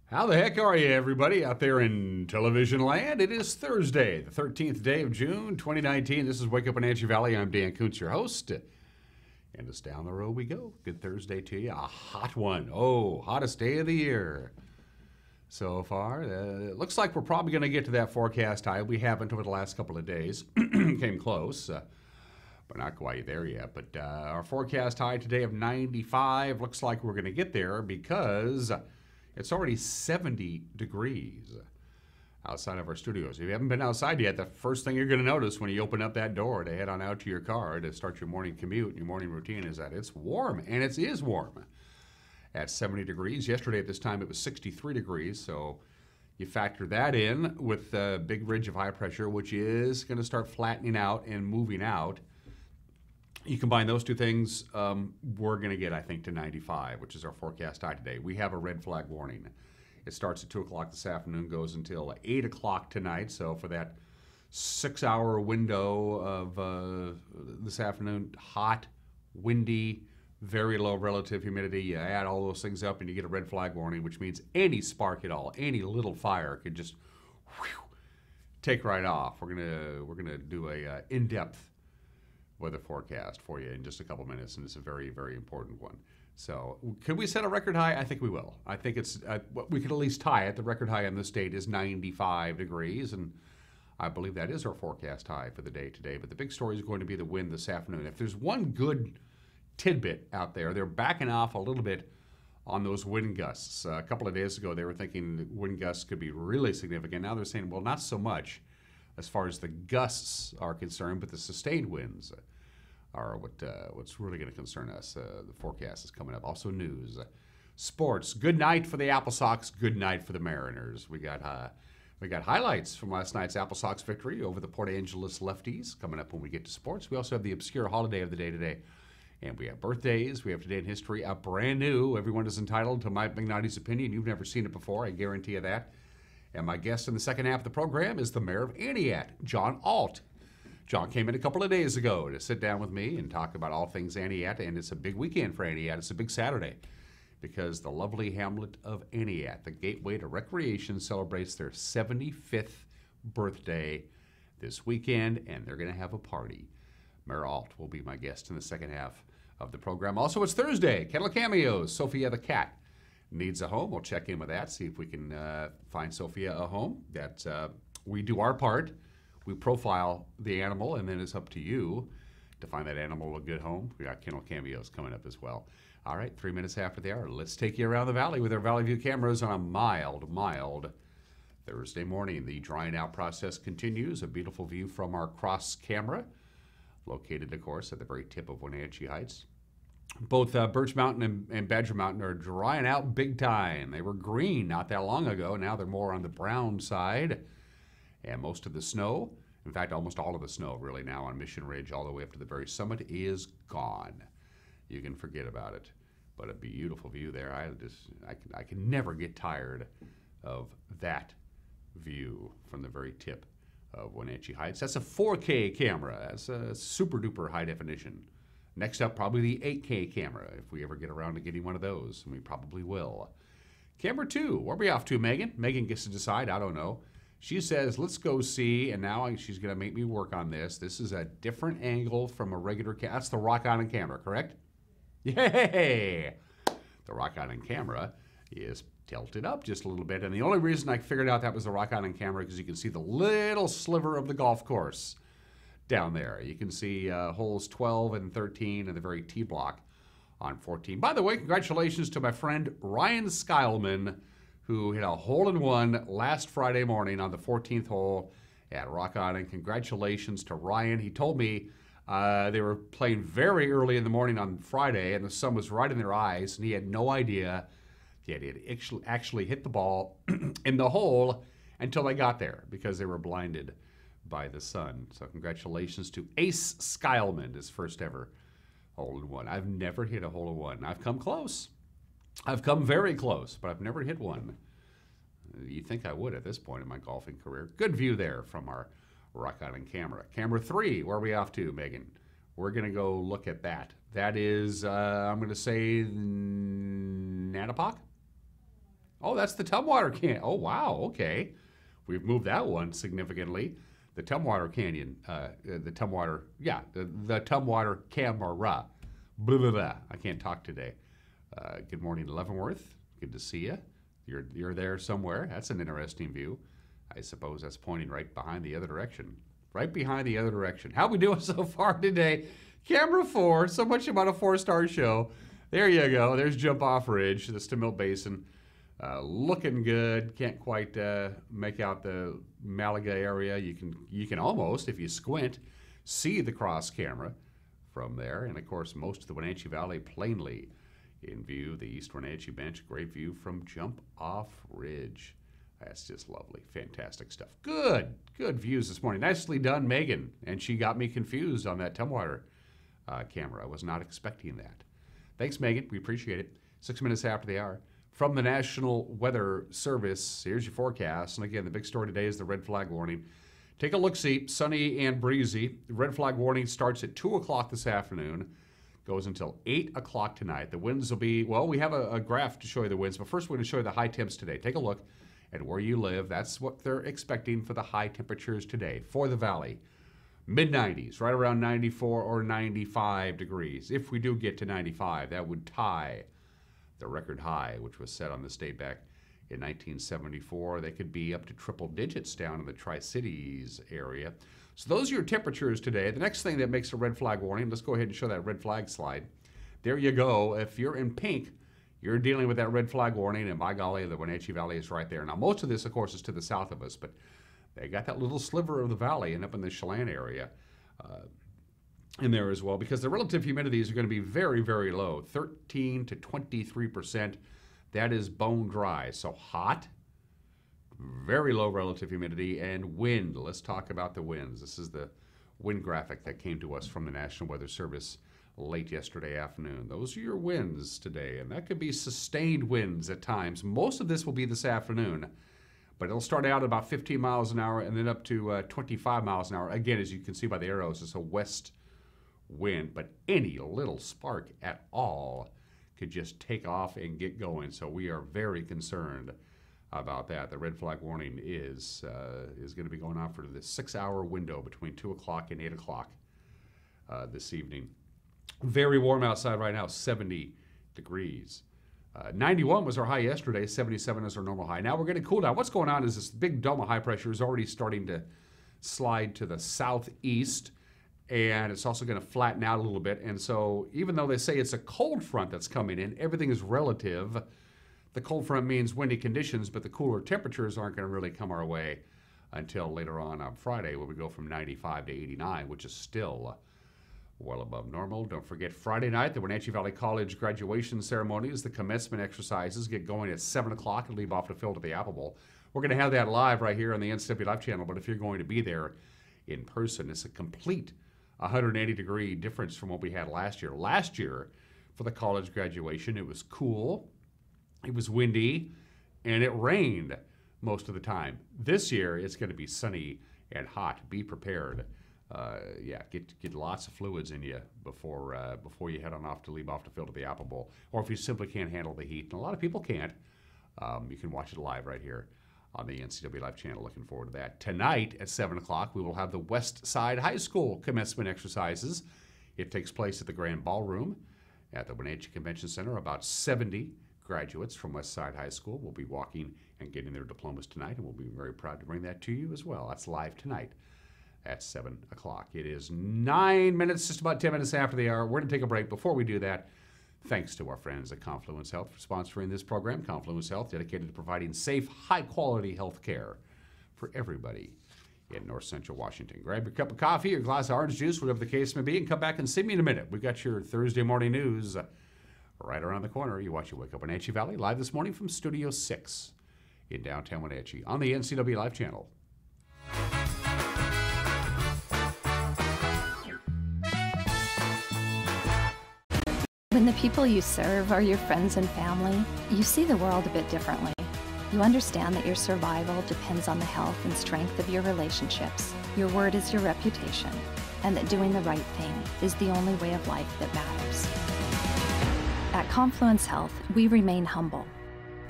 How the heck are you, everybody, out there in television land? It is Thursday, the 13th day of June, 2019. This is Wake Up Wenatchee Valley. I'm Dan Kuntz, your host. And it's down the road we go. Good Thursday to you. A hot one. Oh, hottest day of the year so far. It looks like we're probably going to get to that forecast high. We haven't over the last couple of days. Came close, but not quite there yet. But our forecast high today of 95 looks like we're going to get there because it's already 70 degrees outside of our studios. If you haven't been outside yet, the first thing you're going to notice when you open up that door to head on out to your car to start your morning commute, your morning routine, is that it's warm, and it is warm at 70 degrees. Yesterday at this time it was 63 degrees, so you factor that in with the big ridge of high pressure, which is going to start flattening out and moving out. You combine those two things, we're going to get, I think, to 95, which is our forecast high today. We have a red flag warning. It starts at 2 o'clock this afternoon, goes until 8 o'clock tonight. So for that 6-hour window of this afternoon, hot, windy, very low relative humidity, you add all those things up and you get a red flag warning, which means any spark at all, any little fire could just take right off. We're gonna do a in-depth weather forecast for you in just a couple minutes, and it's a very, very important one. So could we set a record high? I think we will. I think it's we could at least tie it. The record high in this state is 95 degrees, and I believe that is our forecast high for the day today. But the big story is going to be the wind this afternoon. If there's one good tidbit out there, they're backing off a little bit on those wind gusts. A couple of days ago, they were thinking wind gusts could be really significant. Now they're saying, well, not so much as far as the gusts are concerned, but the sustained winds are what's really going to concern us. The forecast is coming up. Also news. Sports. Good night for the Apple Sox. Good night for the Mariners. We got highlights from last night's Apple Sox victory over the Port Angeles Lefties coming up when we get to sports. We also have the obscure holiday of the day today. And we have birthdays. We have today in history, a brand new, everyone is entitled to Mike McNally's opinion. You've never seen it before, I guarantee you that. And my guest in the second half of the program is the mayor of Entiat, John Alt. John came in a couple of days ago to sit down with me and talk about all things Entiat, and it's a big weekend for Entiat. It's a big Saturday because the lovely hamlet of Entiat, the gateway to recreation, celebrates their 75th birthday this weekend, and they're going to have a party. Mayor Alt will be my guest in the second half of the program. Also, it's Thursday. Kettle of Cameos. Sophia the cat needs a home. We'll check in with that, see if we can find Sophia a home. We do our part. We profile the animal, and then it's up to you to find that animal a good home. We got Kettle of Cameos coming up as well. All right, 3 minutes after the hour, let's take you around the valley with our Valley View cameras on a mild Thursday morning. The drying out process continues. A beautiful view from our cross camera, located, of course, at the very tip of Wenatchee Heights. Both Birch Mountain and Badger Mountain are drying out big time. They were green not that long ago. Now they're more on the brown side. And most of the snow, in fact, almost all of the snow really now on Mission Ridge all the way up to the very summit is gone. You can forget about it. But a beautiful view there. I can never get tired of that view from the very tip of Wenatchee Heights. That's a 4K camera. That's a super duper high definition. Next up, probably the 8K camera, if we ever get around to getting one of those, and we probably will. Camera 2, where are we off to, Megan? Megan gets to decide, I don't know. She says, let's go see, and now she's going to make me work on this. This is a different angle from a regular camera. That's the Rock Island camera, correct? Yay! The Rock Island camera is tilted up just a little bit, and the only reason I figured out that was the Rock Island camera because you can see the little sliver of the golf course down there. You can see holes 12 and 13 and the very tee block on 14. By the way, congratulations to my friend Ryan Skylman, who hit a hole-in-one last Friday morning on the 14th hole at Rock Island. Congratulations to Ryan. He told me they were playing very early in the morning on Friday, and the sun was right in their eyes, and he had no idea he had actually hit the ball in the hole until they got there because they were blinded by the sun. So congratulations to Ace Skylman, his first ever hole-in-one. I've never hit a hole-in-one. I've come close. I've come very close, but I've never hit one. You'd think I would at this point in my golfing career. Good view there from our Rock Island camera. Camera 3, where are we off to, Megan? We're going to go look at that. That is, I'm going to say Nanapoc? Oh, that's the Tumwater Canyon. Oh, wow, okay. We've moved that one significantly. The Tumwater Canyon, the Tumwater, yeah, the Tumwater Camera. Blah, blah, blah. I can't talk today. Good morning, Leavenworth. Good to see you. You're there somewhere. That's an interesting view. I suppose that's pointing right behind the other direction. Right behind the other direction. How we doing so far today? Camera 4, so much about a 4-star show. There you go. There's Jump Off Ridge, the Stamil Basin. Looking good. Can't quite make out the Malaga area. You can almost, if you squint, see the cross camera from there. And of course, most of the Wenatchee Valley plainly in view. The East Wenatchee Bench, great view from Jump Off Ridge. That's just lovely. Fantastic stuff. Good views this morning. Nicely done, Megan. And she got me confused on that Tumwater camera. I was not expecting that. Thanks, Megan. We appreciate it. 6 minutes after the hour. From the National Weather Service, here's your forecast. And again, the big story today is the red flag warning. Take a look-see. Sunny and breezy. The red flag warning starts at 2 o'clock this afternoon. Goes until 8 o'clock tonight. The winds will be, well, we have a graph to show you the winds, but first we're going to show you the high temps today. Take a look at where you live. That's what they're expecting for the high temperatures today for the valley. Mid-90s, right around 94 or 95 degrees. If we do get to 95, that would tie the record high, which was set on this date back in 1974. They could be up to triple digits down in the Tri-Cities area. So those are your temperatures today. The next thing that makes a red flag warning, let's go ahead and show that red flag slide. There you go. If you're in pink, you're dealing with that red flag warning, and by golly, the Wenatchee Valley is right there. Now, most of this, of course, is to the south of us, but they got that little sliver of the valley and up in the Chelan area in there as well, because the relative humidities are going to be very, very low, 13 to 23%. That is bone dry, so hot, very low relative humidity, and wind. Let's talk about the winds. This is the wind graphic that came to us from the National Weather Service late yesterday afternoon. Those are your winds today, and that could be sustained winds at times. Most of this will be this afternoon, but it'll start out at about 15 miles an hour and then up to 25 miles an hour. Again, as you can see by the arrows, it's a west wind, but any little spark at all could just take off and get going. So we are very concerned about that. The red flag warning is going to be going on for the 6-hour window between 2 o'clock and 8 o'clock this evening. Very warm outside right now, 70 degrees. 91 was our high yesterday, 77 is our normal high. Now we're going to cool down. What's going on is this big dome of high pressure is already starting to slide to the southeast, and it's also going to flatten out a little bit. And so even though they say it's a cold front that's coming in, everything is relative. The cold front means windy conditions, but the cooler temperatures aren't going to really come our way until later on Friday, where we go from 95 to 89, which is still well above normal. Don't forget Friday night, the Wenatchee Valley College graduation ceremonies, the commencement exercises get going at 7 o'clock and leave off the field at the Apple Bowl. We're going to have that live right here on the NCW Live channel, but if you're going to be there in person, it's a complete 180-degree difference from what we had last year. Last year, for the college graduation, it was cool, it was windy, and it rained most of the time. This year, it's going to be sunny and hot. Be prepared. Get lots of fluids in you before you head on off to leave off the field of the Apple Bowl. Or if you simply can't handle the heat, and a lot of people can't, you can watch it live right here on the NCW Live channel. Looking forward to that. Tonight at 7 o'clock, we will have the West Side High School commencement exercises. It takes place at the Grand Ballroom at the Wenatchee Convention Center. About 70 graduates from West Side High School will be walking and getting their diplomas tonight, and we'll be very proud to bring that to you as well. That's live tonight at 7 o'clock. It is 9 minutes, just about 10 minutes after the hour. We're going to take a break. Before we do that, thanks to our friends at Confluence Health for sponsoring this program. Confluence Health, dedicated to providing safe, high-quality health care for everybody in North Central Washington. Grab your cup of coffee or glass of orange juice, whatever the case may be, and come back and see me in a minute. We've got your Thursday morning news right around the corner. You watch your Wake Up Wenatchee Valley live this morning from Studio 6 in downtown Wenatchee on the NCW Live channel. When the people you serve are your friends and family, you see the world a bit differently. You understand that your survival depends on the health and strength of your relationships. Your word is your reputation, and that doing the right thing is the only way of life that matters. At Confluence Health, we remain humble,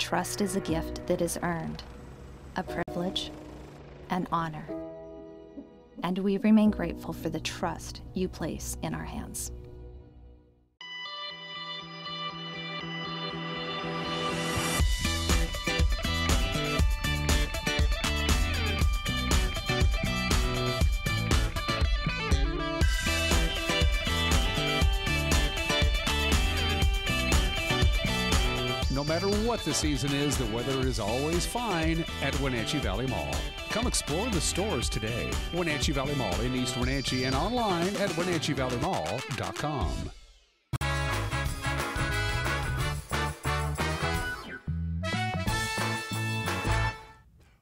trust is a gift that is earned, a privilege, an honor. And we remain grateful for the trust you place in our hands. No matter what the season is, the weather is always fine at Wenatchee Valley Mall. Come explore the stores today. Wenatchee Valley Mall in East Wenatchee and online at WenatcheeValleyMall.com.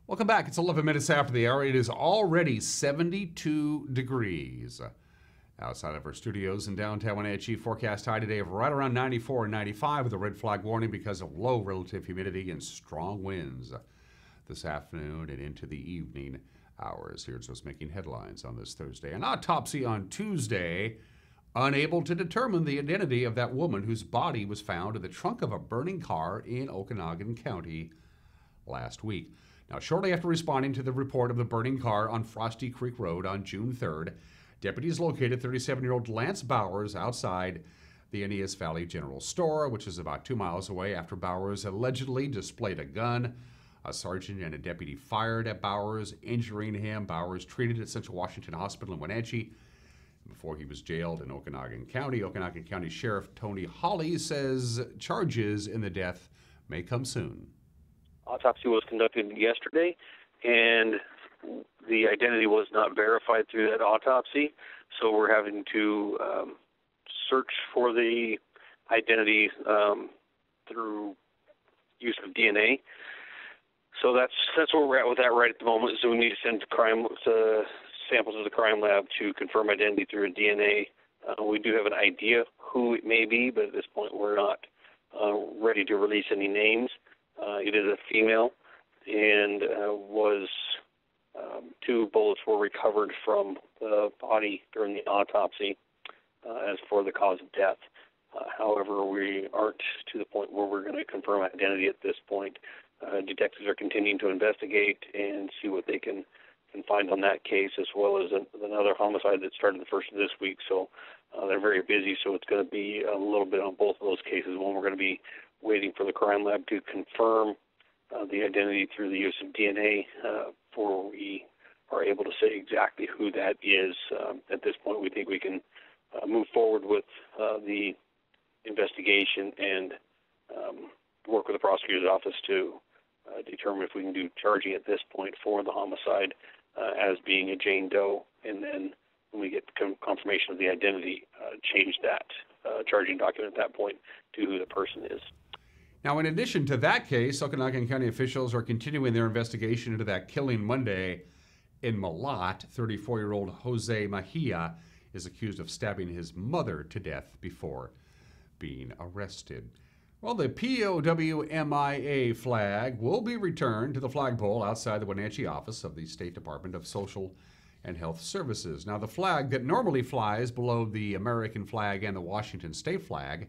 Welcome back. It's 11 minutes after the hour. It is already 72 degrees. Outside of our studios in downtown Wenatchee, forecast high today of right around 94 and 95 with a red flag warning because of low relative humidity and strong winds this afternoon and into the evening hours. Here's what's making headlines on this Thursday. An autopsy on Tuesday, unable to determine the identity of that woman whose body was found in the trunk of a burning car in Okanagan County last week. Now, shortly after responding to the report of the burning car on Frosty Creek Road on June 3rd, deputies located 37-year-old Lance Bowers outside the Entiat Valley General Store, which is about 2 miles away, after Bowers allegedly displayed a gun. A sergeant and a deputy fired at Bowers, injuring him. Bowers treated at Central Washington Hospital in Wenatchee before he was jailed in Okanagan County. Okanagan County Sheriff Tony Hawley says charges in the death may come soon. Autopsy was conducted yesterday, and the identity was not verified through that autopsy, so we're having to search for the identity through use of DNA. So that's where we're at with that right at the moment. So we need to send samples to the crime lab to confirm identity through a DNA. We do have an idea who it may be, but at this point we're not ready to release any names. It is a female, and was 2 bullets were recovered from the body during the autopsy as for the cause of death. However, we aren't to the point where we're going to confirm identity at this point. Detectives are continuing to investigate and see what they can find on that case, as well as another homicide that started the first of this week. So they're very busy, so it's going to be a little bit on both of those cases. One, we're going to be waiting for the crime lab to confirm the identity through the use of DNA before we are able to say exactly who that is. At this point, we think we can move forward with the investigation and work with the prosecutor's office to determine if we can do charging at this point for the homicide as being a Jane Doe, and then when we get confirmation of the identity, change that charging document at that point to who the person is. Now, in addition to that case, Okanagan County officials are continuing their investigation into that killing Monday in Malott. 34-year-old Jose Mejia is accused of stabbing his mother to death before being arrested. Well, the POW-MIA flag will be returned to the flagpole outside the Wenatchee office of the State Department of Social and Health Services. Now, the flag that normally flies below the American flag and the Washington state flag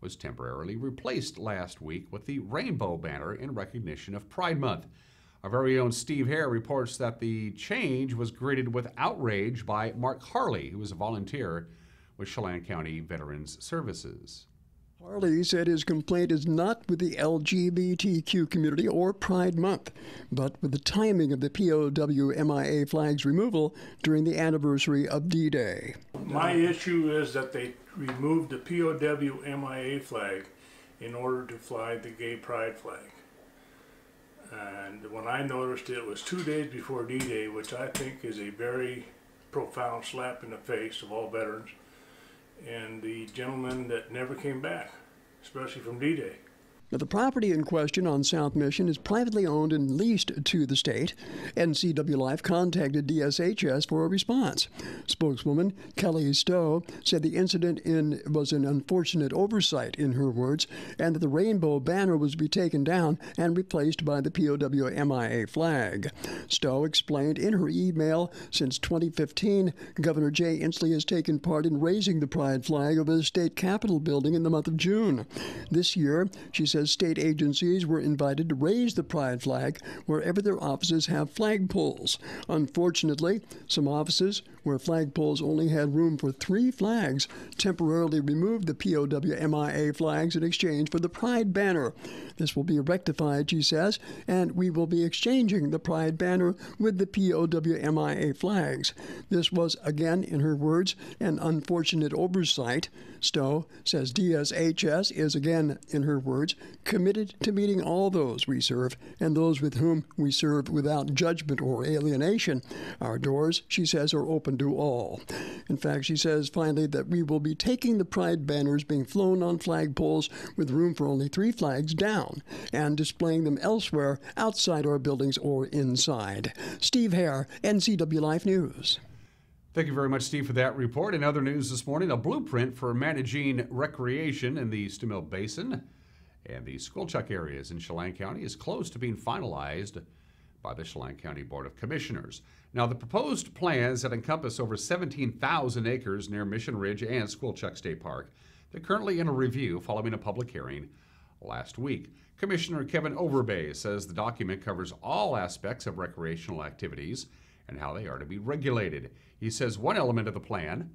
was temporarily replaced last week with the rainbow banner in recognition of Pride Month. Our very own Steve Hare reports that the change was greeted with outrage by Mark Harley, who is a volunteer with Chelan County Veterans Services. Harley said his complaint is not with the LGBTQ community or Pride Month, but with the timing of the POW-MIA flag's removal during the anniversary of D-Day. My issue is that they removed the POW-MIA flag in order to fly the gay pride flag. And when I noticed it was 2 days before D-Day, which I think is a very profound slap in the face of all veterans, and the gentleman that never came back, especially from D-Day. Now, the property in question on South Mission is privately owned and leased to the state. NCW Life contacted DSHS for a response. Spokeswoman Kelly Stowe said the incident was an unfortunate oversight, in her words, and that the rainbow banner was to be taken down and replaced by the POW-MIA flag. Stowe explained in her email, since 2015, Governor Jay Inslee has taken part in raising the pride flag over the state capitol building in the month of June. This year, she says says state agencies were invited to raise the pride flag wherever their offices have flagpoles. Unfortunately, some offices where flagpoles only had room for 3 flags temporarily removed the POW-MIA flags in exchange for the pride banner. This will be rectified, she says, and we will be exchanging the pride banner with the POW-MIA flags. This was, again, in her words, an unfortunate oversight. Stowe says DSHS is, again, in her words, committed to meeting all those we serve and those with whom we serve without judgment or alienation. Our doors, she says, are open to all. In fact, she says finally that we will be taking the pride banners being flown on flagpoles with room for only 3 flags down and displaying them elsewhere outside our buildings or inside. Steve Hare, NCW Life News. Thank you very much, Steve, for that report. In other news this morning, a blueprint for managing recreation in the Stimmill Basin and the Squilchuck areas in Chelan County is close to being finalized by the Chelan County Board of Commissioners. Now, the proposed plans that encompass over 17,000 acres near Mission Ridge and Squilchuck State Park, they're currently in a review following a public hearing last week. Commissioner Kevin Overbay says the document covers all aspects of recreational activities and how they are to be regulated. He says one element of the plan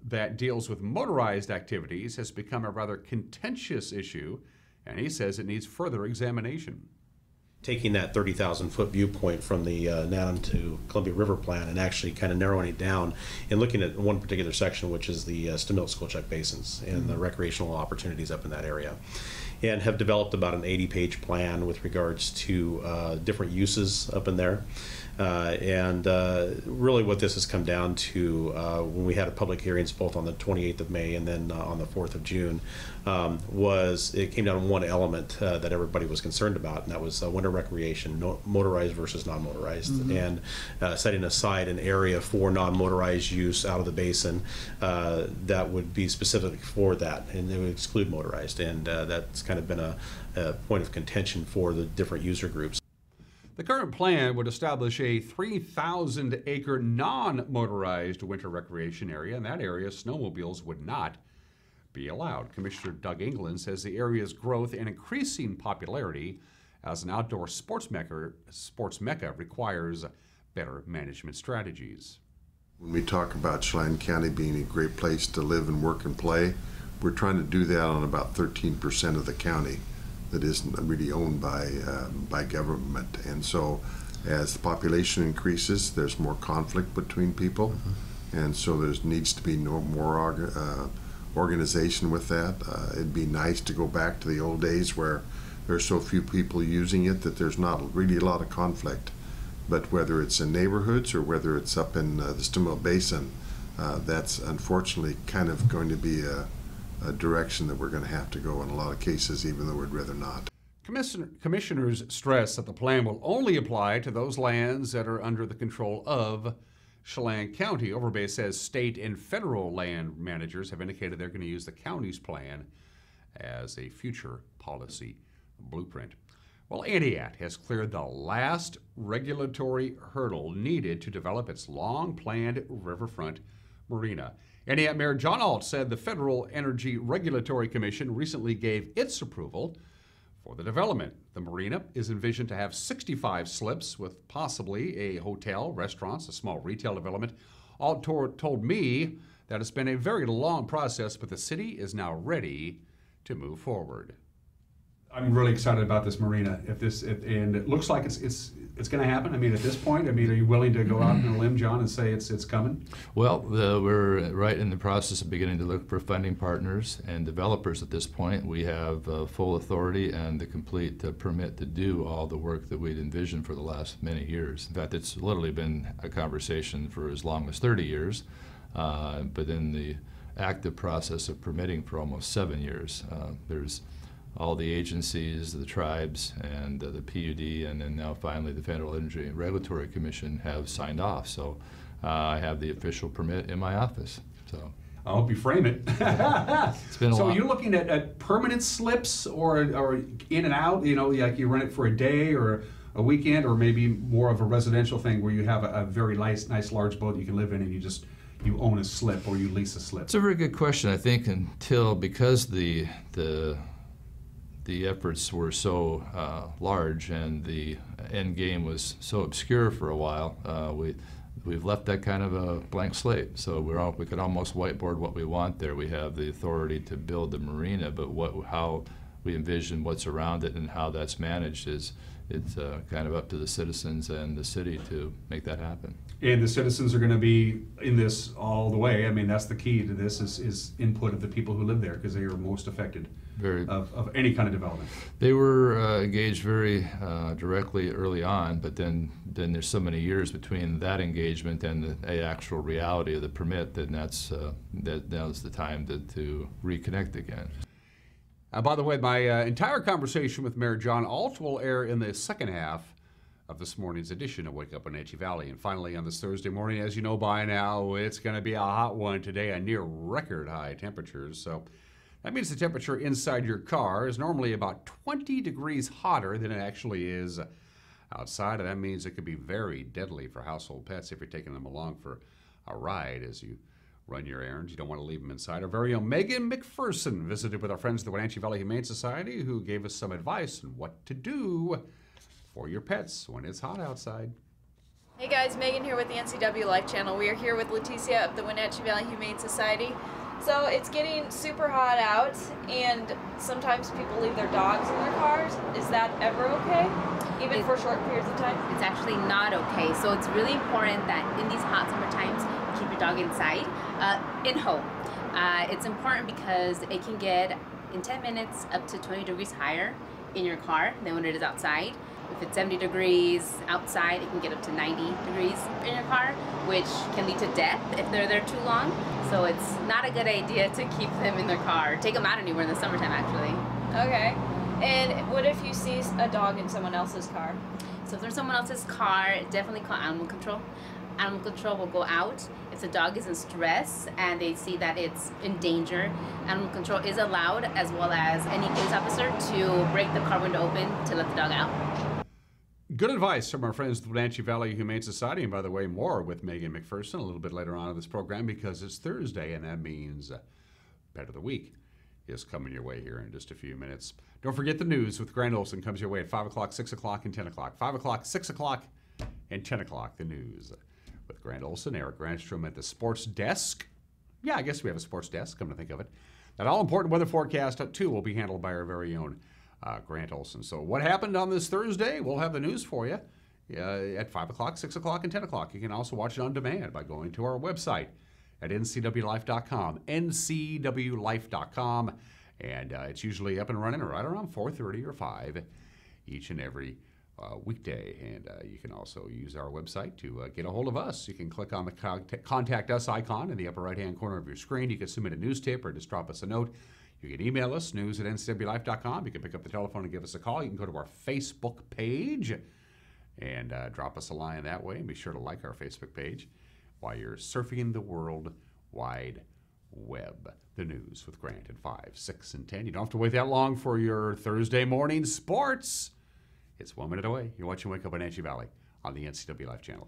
that deals with motorized activities has become a rather contentious issue, and he says it needs further examination. Taking that 30,000-foot viewpoint from the Nanon to Columbia River plan and actually kind of narrowing it down and looking at one particular section, which is the Stimmill-Squilchuck basins and the recreational opportunities up in that area, and have developed about an 80-page plan with regards to different uses up in there. Really what this has come down to when we had public hearings both on the 28th of May and then on the 4th of June was it came down to one element that everybody was concerned about, and that was winter recreation, motorized versus non-motorized, and setting aside an area for non-motorized use out of the basin that would be specific for that, and they would exclude motorized, and that's kind of been a point of contention for the different user groups. The current plan would establish a 3,000-acre non-motorized winter recreation area. In that area, snowmobiles would not be allowed. Commissioner Doug England says the area's growth and increasing popularity as an outdoor sports mecca requires better management strategies. When we talk about Chelan County being a great place to live and work and play, we're trying to do that on about 13% of the county that isn't really owned by government. And so as the population increases, there's more conflict between people. And so there needs to be more organization with that. It'd be nice to go back to the old days where there's so few people using it that there's not really a lot of conflict. But whether it's in neighborhoods or whether it's up in the Stimmill Basin, that's unfortunately kind of going to be a direction that we're going to have to go in a lot of cases, even though we'd rather not. Commissioners stress that the plan will only apply to those lands that are under the control of Chelan County. Overbay says state and federal land managers have indicated they're going to use the county's plan as a future policy blueprint. Well, Entiat has cleared the last regulatory hurdle needed to develop its long-planned riverfront marina. Entiat Mayor John Alt said the Federal Energy Regulatory Commission recently gave its approval for the development. The marina is envisioned to have 65 slips with possibly a hotel, restaurants, a small retail development. Alt told me that it's been a very long process, but the city is now ready to move forward. I'm really excited about this marina. And it looks like it's going to happen. I mean, at this point, are you willing to go out on a limb, John, and say it's coming? Well, we're right in the process of beginning to look for funding partners and developers at this point. We have full authority and the complete permit to do all the work that we'd envisioned for the last many years. In fact, it's literally been a conversation for as long as 30 years, but in the active process of permitting for almost 7 years. There's all the agencies, the tribes, and the PUD, and then now finally the Federal Energy Regulatory Commission have signed off. So I have the official permit in my office. So I hope you frame it. It's been a so long. you're looking at permanent slips or in and out, like you rent it for a day or a weekend, or maybe more of a residential thing where you have a very nice large boat you can live in and you own a slip or you lease a slip? It's a very good question. I think because the the efforts were so large and the end game was so obscure for a while, we've left that kind of a blank slate. So we could almost whiteboard what we want there. We have the authority to build the marina, but how we envision what's around it and how that's managed it's kind of up to the citizens and the city to make that happen. And the citizens are going to be in this all the way. I mean, that's the key to this is input of the people who live there, because they are most affected of any kind of development. They were engaged very directly early on, but then there's so many years between that engagement and the actual reality of the permit, then now's the time to reconnect again. By the way, my entire conversation with Mayor John Alt will air in the second half of this morning's edition of Wake Up Wenatchee Valley. And finally, on this Thursday morning, as you know by now, it's going to be a hot one today, a near record high temperatures. So that means the temperature inside your car is normally about 20 degrees hotter than it actually is outside. And that means it could be very deadly for household pets if you're taking them along for a ride as you run your errands. You don't want to leave them inside. Our very own Megan McPherson visited with our friends at the Wenatchee Valley Humane Society, who gave us some advice on what to do for your pets when it's hot outside. Hey guys, Megan here with the NCW Life Channel. We are here with Leticia of the Wenatchee Valley Humane Society. So it's getting super hot out, and sometimes people leave their dogs in their cars. Is that ever okay? Even for short periods of time? It's actually not okay. So it's really important that in these hot summer times, keep your dog inside, in home. It's important because it can get, in 10 minutes, up to 20 degrees higher in your car than when it is outside. If it's 70 degrees outside, it can get up to 90 degrees in your car, which can lead to death if they're there too long. So it's not a good idea to keep them in their car. Take them out anywhere in the summertime, actually. Okay. And what if you see a dog in someone else's car? So if there's someone else's car, definitely call animal control. Animal control will go out. If the dog is in stress and they see that it's in danger, animal control is allowed, as well as any police officer, to break the car window open to let the dog out. Good advice from our friends at the Wenatchee Valley Humane Society. And by the way, more with Megan McPherson a little bit later on in this program, because it's Thursday, and that means Pet of the Week is coming your way here in just a few minutes. Don't forget the news with Grant Olson comes your way at 5 o'clock, 6 o'clock, and 10 o'clock. 5 o'clock, 6 o'clock, and 10 o'clock, the news with Grant Olson, Eric Grandstrom at the sports desk. Yeah, I guess we have a sports desk, come to think of it. That all-important weather forecast, too, will be handled by our very own Grant Olson. So what happened on this Thursday? We'll have the news for you at 5 o'clock, 6 o'clock, and 10 o'clock. You can also watch it on demand by going to our website at ncwlife.com, ncwlife.com. And it's usually up and running right around 4:30 or 5 each and every weekday. And you can also use our website to get a hold of us. You can click on the Contact Us icon in the upper right-hand corner of your screen. You can submit a news tip or just drop us a note. You can email us, news@ncwlife.com. You can pick up the telephone and give us a call. You can go to our Facebook page and drop us a line that way. And be sure to like our Facebook page while you're surfing the World Wide Web. The news with Grant at 5, 6, and 10. You don't have to wait that long for your Thursday morning sports. It's 1 minute away. You're watching Wake Up Wenatchee Valley on the NCW Life channel.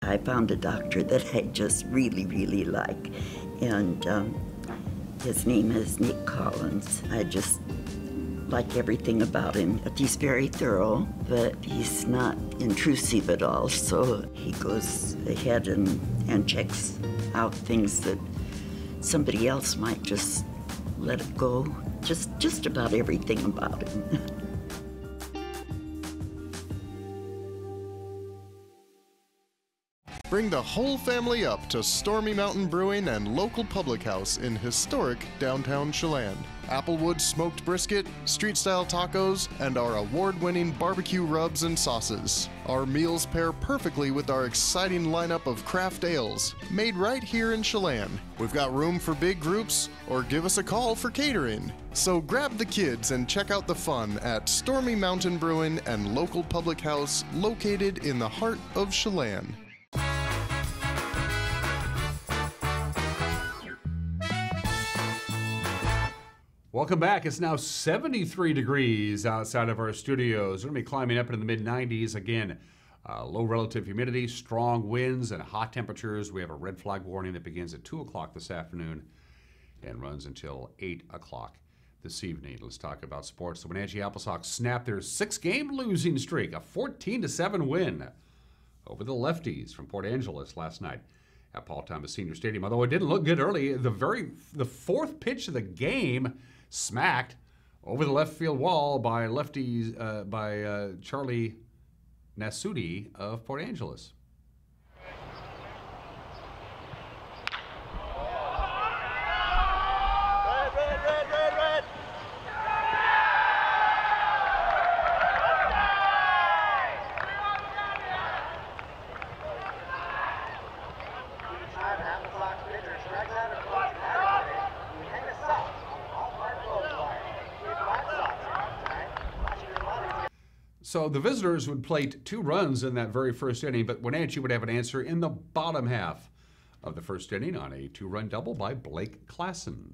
I found a doctor that I just really, really like, and his name is Nick Collins. I just like everything about him. He's very thorough, but he's not intrusive at all, so he goes ahead and checks out things that somebody else might just let it go. Just about everything about him. Bring the whole family up to Stormy Mountain Brewing and local public house in historic downtown Chelan. Applewood smoked brisket, street-style tacos, and our award-winning barbecue rubs and sauces. Our meals pair perfectly with our exciting lineup of craft ales, made right here in Chelan. We've got room for big groups, or give us a call for catering. So grab the kids and check out the fun at Stormy Mountain Brewing and local public house located in the heart of Chelan. Welcome back. It's now 73 degrees outside of our studios. We're going to be climbing up into the mid-90s again Low relative humidity, strong winds, and hot temperatures. We have a red flag warning that begins at 2 o'clock this afternoon and runs until 8 o'clock this evening. Let's talk about sports. The Wenatchee Apple Sox snapped their 6-game losing streak, a 14-7 win over the Lefties from Port Angeles last night at Paul Thomas Senior Stadium. Although it didn't look good early, the fourth pitch of the game smacked over the left field wall by lefties by Charlie Nasuti of Port Angeles. So the visitors would plate 2 runs in that very first inning, but Wenatchee would have an answer in the bottom half of the first inning on a 2-run double by Blake Klassen.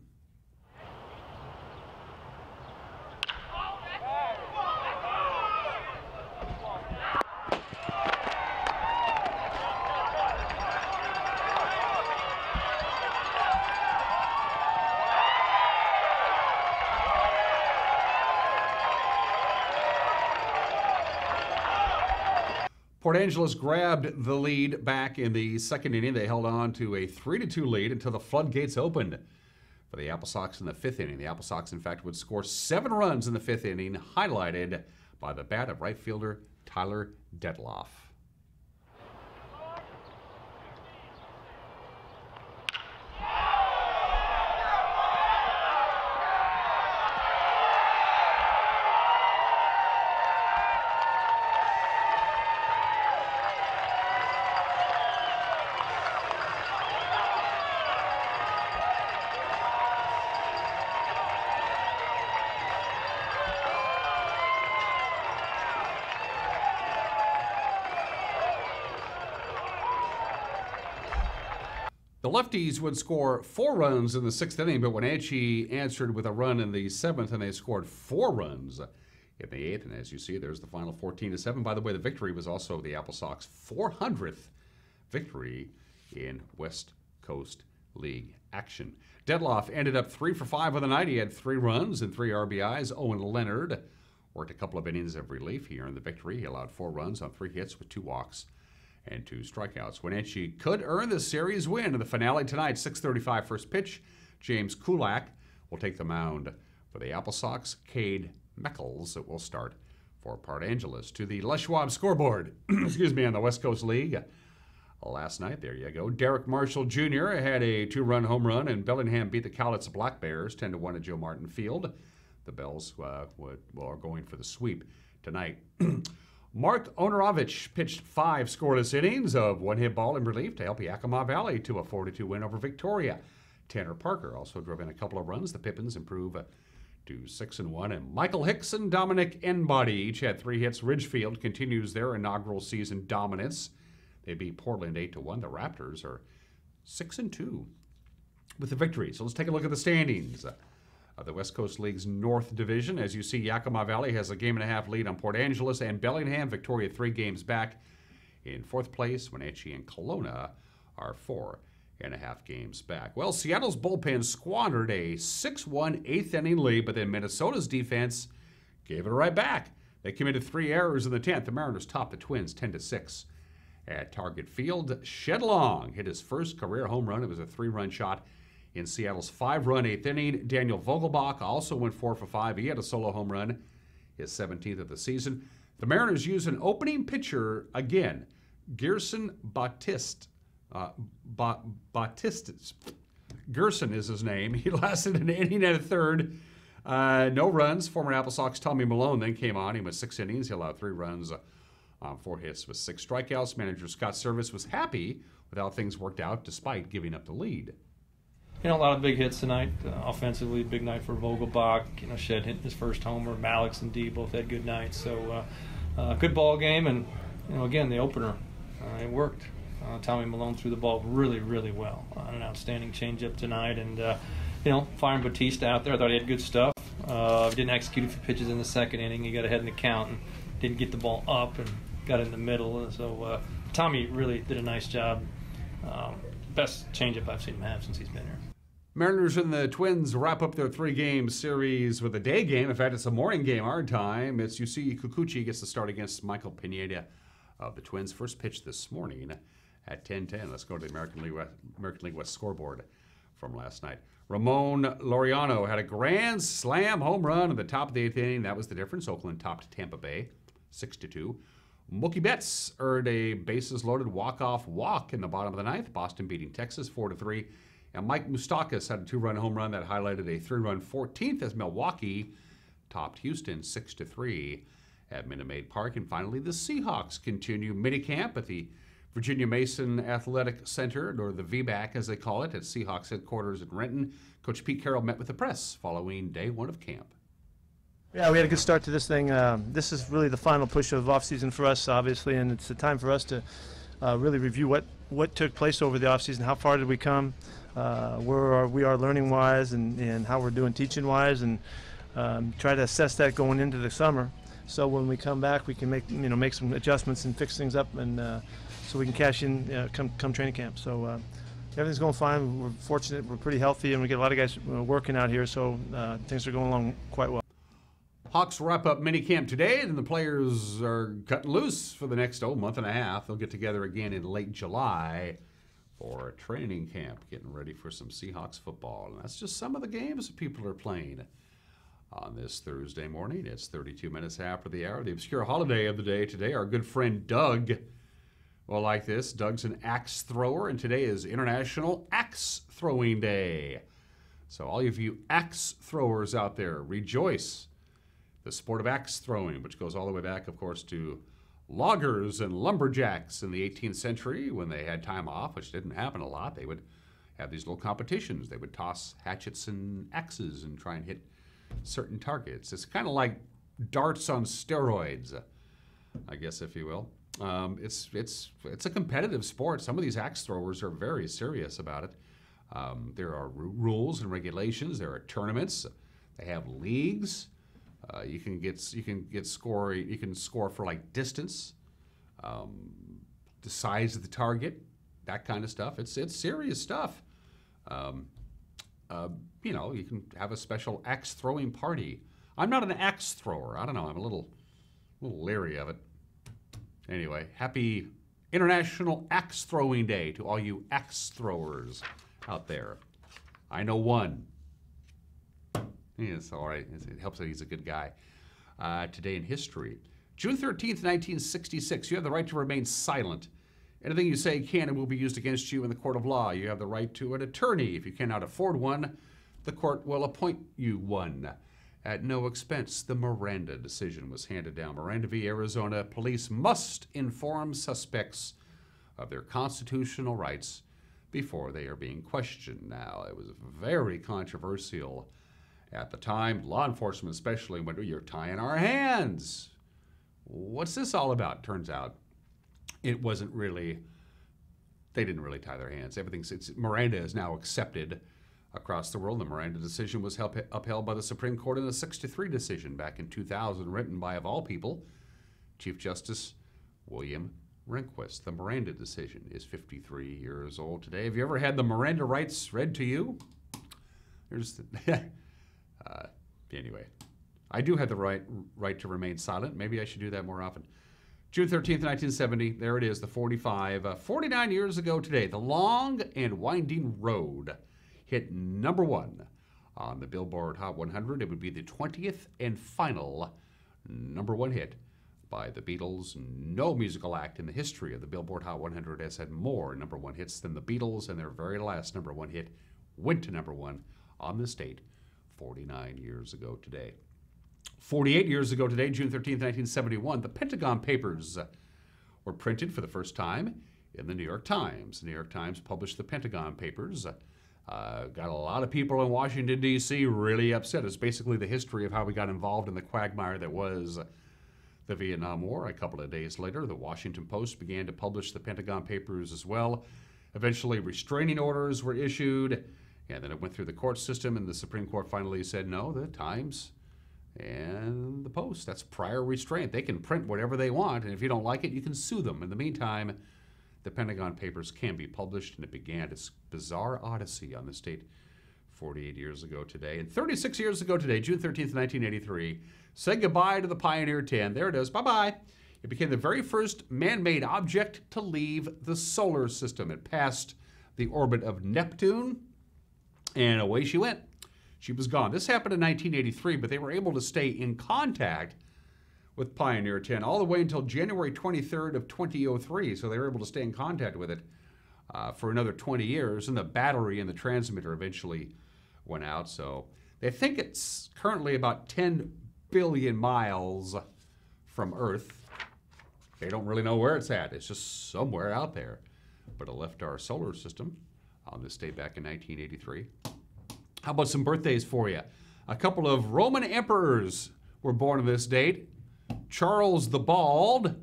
Port Angeles grabbed the lead back in the second inning. They held on to a 3-2 lead until the floodgates opened for the Apple Sox in the 5th inning. The Apple Sox, in fact, would score 7 runs in the 5th inning, highlighted by the bat of right fielder Tyler Detloff. The Lefties would score 4 runs in the 6th inning, but Wenatchee answered with a run in the 7th, and they scored 4 runs in the 8th. And as you see, there's the final 14-7. By the way, the victory was also the Apple Sox 400th victory in West Coast League action. Detloff ended up 3 for 5 on the night. He had 3 runs and 3 RBIs. Owen Leonard worked a couple of innings of relief. He earned the victory. He allowed 4 runs on 3 hits with 2 walks and 2 strikeouts. Wenatchee could earn the series win in the finale tonight. 6:35 first pitch. James Kulak will take the mound for the Apple Sox. Cade Meckles will start for Port Angeles. To the Les Schwab scoreboard, excuse me, on the West Coast League. Last night, there you go. Derek Marshall Jr. had a 2-run home run, and Bellingham beat the Cowlitz Black Bears 10-1 at Joe Martin Field. The Bells are going for the sweep tonight. Mark Onerovich pitched 5 scoreless innings of 1-hit ball in relief to help Yakima Valley to a 4-2 win over Victoria. Tanner Parker also drove in a couple of runs. The Pippins improve to 6-1. And Michael Hicks and Dominic Enbody each had 3 hits. Ridgefield continues their inaugural season dominance. They beat Portland 8-1. The Raptors are 6-2 with the victory. So let's take a look at the standings of the West Coast League's North Division. As you see, Yakima Valley has a 1.5 lead on Port Angeles and Bellingham. Victoria 3 games back in 4th place. Wenatchee and Kelowna are 4.5 games back. Well, Seattle's bullpen squandered a 6-1 8th inning lead, but then Minnesota's defense gave it right back. They committed 3 errors in the 10th. The Mariners topped the Twins 10-6 at Target Field. Shed Long hit his first career home run. It was a 3-run shot in Seattle's 5-run 8th inning. Daniel Vogelbach also went 4 for 5. He had a solo home run, his 17th of the season. The Mariners used an opening pitcher again, Gerson Batiste. Gerson is his name. He lasted an inning and a third. No runs. Former Apple Sox Tommy Malone then came on. He went 6 innings. He allowed 3 runs on 4 hits with 6 strikeouts. Manager Scott Service was happy with how things worked out despite giving up the lead. You know, a lot of big hits tonight. Offensively, big night for Vogelbach. You know, Shed hit his first homer. Malix and D both had good nights. So, good ball game. And, you know, again, the opener, it worked. Tommy Malone threw the ball really, really well. An outstanding changeup tonight. And, you know, firing Batista out there, I thought he had good stuff. Didn't execute a few pitches in the second inning. He got ahead in the count and didn't get the ball up. And got in the middle. And so Tommy really did a nice job. Best changeup I've seen him have since he's been here. Mariners and the Twins wrap up their 3-game series with a day game. In fact, it's a morning game our time. It's Yusei Kikuchi gets the start against Michael Pineda of the Twins. First pitch this morning at 10:10. Let's go to the American League West scoreboard from last night. Ramon Laureano had a grand slam home run at the top of the 8th inning. That was the difference. Oakland topped Tampa Bay 6-2. Mookie Betts earned a bases-loaded walk-off walk in the bottom of the 9th. Boston beating Texas 4-3. And Mike Moustakas had a 2-run home run that highlighted a 3-run 14th as Milwaukee topped Houston 6-3 at Minute Maid Park. And finally, the Seahawks continue minicamp at the Virginia Mason Athletic Center, or the VBAC as they call it, at Seahawks headquarters in Renton. Coach Pete Carroll met with the press following day 1 of camp. Yeah, we had a good start to this thing. This is really the final push of off-season for us, obviously, and it's the time for us to really review what took place over the off-season, how far did we come, where we are learning-wise, and how we're doing teaching-wise, and try to assess that going into the summer. So when we come back, we can make some adjustments and fix things up, and so we can cash in come training camp. So everything's going fine. We're fortunate. We're pretty healthy, and we get a lot of guys working out here, so things are going along quite well. Hawks wrap up minicamp today, and the players are cutting loose for the next month and a half. They'll get together again in late July for a training camp, getting ready for some Seahawks football. And that's just some of the games that people are playing on this Thursday morning. It's 32 minutes after the hour. The obscure holiday of the day today, our good friend Doug will like this. Doug's an axe thrower, and today is International Axe Throwing Day. So all of you axe throwers out there, rejoice. The sport of axe throwing, which goes all the way back, of course, to loggers and lumberjacks in the 18th century when they had time off, which didn't happen a lot. They would have these little competitions. They would toss hatchets and axes and try and hit certain targets. It's kind of like darts on steroids, I guess, if you will. It's a competitive sport. Some of these axe throwers are very serious about it. There are rules and regulations. There are tournaments. They have leagues. You can score for like distance, the size of the target, that kind of stuff. It's serious stuff. You can have a special axe throwing party. I'm not an axe thrower. I don't know. I'm a little leery of it. Anyway, happy International Axe Throwing Day to all you axe throwers out there. I know one. It's all right. It helps that he's a good guy. Today in history. June 13th, 1966. You have the right to remain silent. Anything you say can and will be used against you in the court of law. You have the right to an attorney. If you cannot afford one, the court will appoint you one at no expense. The Miranda decision was handed down. Miranda v. Arizona. Police must inform suspects of their constitutional rights before they are being questioned. Now, it was very controversial at the time. Law enforcement especially went, "You're tying our hands. What's this all about?" Turns out it wasn't really, they didn't really tie their hands. Miranda is now accepted across the world. The Miranda decision was upheld by the Supreme Court in a 6-3 decision back in 2000, written by, of all people, Chief Justice William Rehnquist. The Miranda decision is 53 years old today. Have you ever had the Miranda rights read to you? Anyway, I do have the right to remain silent. Maybe I should do that more often. June 13th, 1970, there it is, the 45. 49 years ago today, The Long and Winding Road hit #1 on the Billboard Hot 100. It would be the 20th and final #1 hit by the Beatles. No musical act in the history of the Billboard Hot 100 has had more #1 hits than the Beatles, and their very last #1 hit went to #1 on this date 49 years ago today. 48 years ago today, June 13th, 1971, the Pentagon Papers were printed for the first time in the New York Times. The New York Times published the Pentagon Papers. Got a lot of people in Washington, D.C. really upset. It's basically the history of how we got involved in the quagmire that was the Vietnam War. A couple of days later, the Washington Post began to publish the Pentagon Papers as well. Eventually, restraining orders were issued, and then it went through the court system, and the Supreme Court finally said, no, the Times And the Post, that's prior restraint. They can print whatever they want, and if you don't like it, you can sue them. In the meantime, the Pentagon Papers can be published, and it began its bizarre odyssey on this date 48 years ago today. And 36 years ago today, June 13th, 1983, said goodbye to the Pioneer 10. There it is. Bye-bye. It became the very first man-made object to leave the solar system. It passed the orbit of Neptune, and away she went. She was gone. This happened in 1983, but they were able to stay in contact with Pioneer 10 all the way until January 23rd of 2003. So they were able to stay in contact with it for another 20 years, and the battery in the transmitter eventually went out. So they think it's currently about 10 billion miles from Earth. They don't really know where it's at. It's just somewhere out there. But it left our solar system on this day back in 1983. How about some birthdays for you? A couple of Roman emperors were born on this date. Charles the Bald